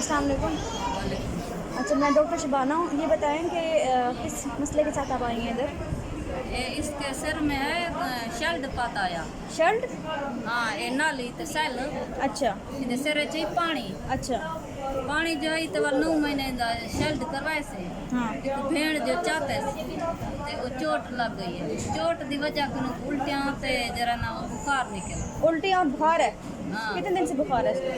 अस्सलाम वालेकुम। अच्छा, मैं डॉक्टर शबाना हूँ। ये बताएं कि किस मसले के साथ आप आई हैं इधर? इसके सिर में है शल्द पताया। शर्ट? हाँ, ये नाली ते सेल अच्छा इधर सिर च पानी अच्छा। पानी जो है तो 9 महीने दा शल्द करवाए से हाँ। एक भेड़ जो चाहते ते वो चोट लग गई है। चोट दी वजह कन उल्टियां ते जरा ना वो बुखार निकल। उल्टियाँ और बुखार है? हाँ, कितने दिन से बुखार है इसको?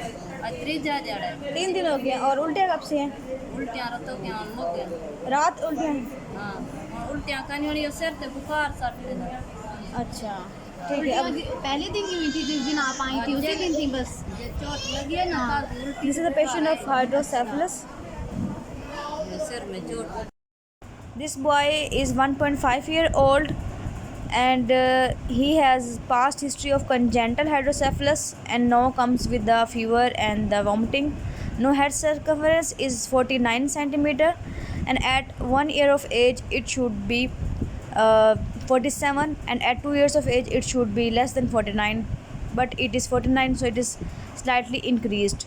आज त्रीजा जड़ा है। 3 दिन हो गए। और उल्टियाँ कब से हैं? उल्टियां रतो क्या मुक गया। रात उल्टियाँ हैं? हाँ, और उल्टियां करनी होनी सिर ते बुखार सट देना। अच्छा ठीक है। अब पहले दिन की हुई थी जिस दिन आप आई थी उसी दिन थी बस। ये चोट लगी है ना तो उल्टी this is the patient of hydrocephalus. सिर में चोट। This boy is 1.5 year old and he has past history of congenital hydrocephalus and now comes with the fever and the vomiting. No head circumference is 49 centimeter and at 1 year of age it should be 47 and at 2 years of age it should be less than 49, but it is 49, so it is slightly increased.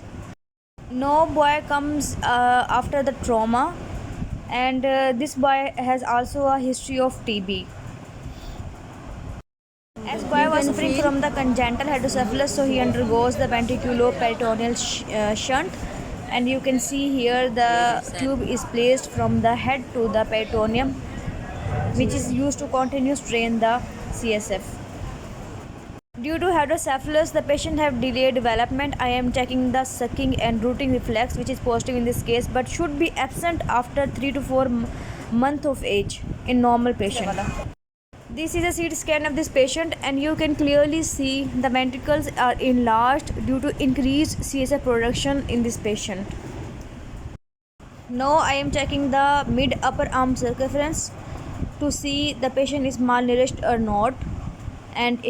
No boy comes after the trauma, and this boy has also a history of TB. As boy was suffering from the congenital hydrocephalus, so he undergoes the ventriculoperitoneal shunt, and you can see here the tube is placed from the head to the peritoneum, which is used to continuously drain the CSF. Due to hydrocephalus, the patient have delayed development. I am checking the sucking and rooting reflex, which is positive in this case, but should be absent after 3 to 4 months of age in normal patient. This is a CT scan of this patient, and you can clearly see the ventricles are enlarged due to increased CSF production in this patient. Now I am checking the mid upper arm circumference to see the patient is malnourished or not, and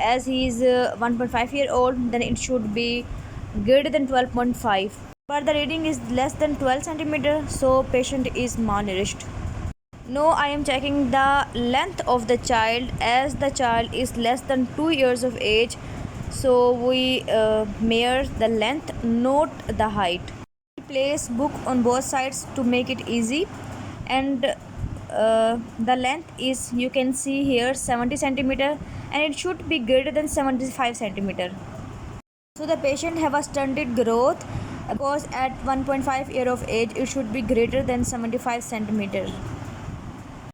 as he is 1.5 year old, then it should be greater than 12.5, but the reading is less than 12 centimeter, so patient is malnourished. Now I am checking the length of the child. As the child is less than 2 years of age, so we measure the length, not the height. Place book on both sides to make it easy, and the length is, you can see here, 70 centimeter, and it should be greater than 75 centimeter. So the patient have a stunted growth because at 1.5 year of age it should be greater than 75 centimeter.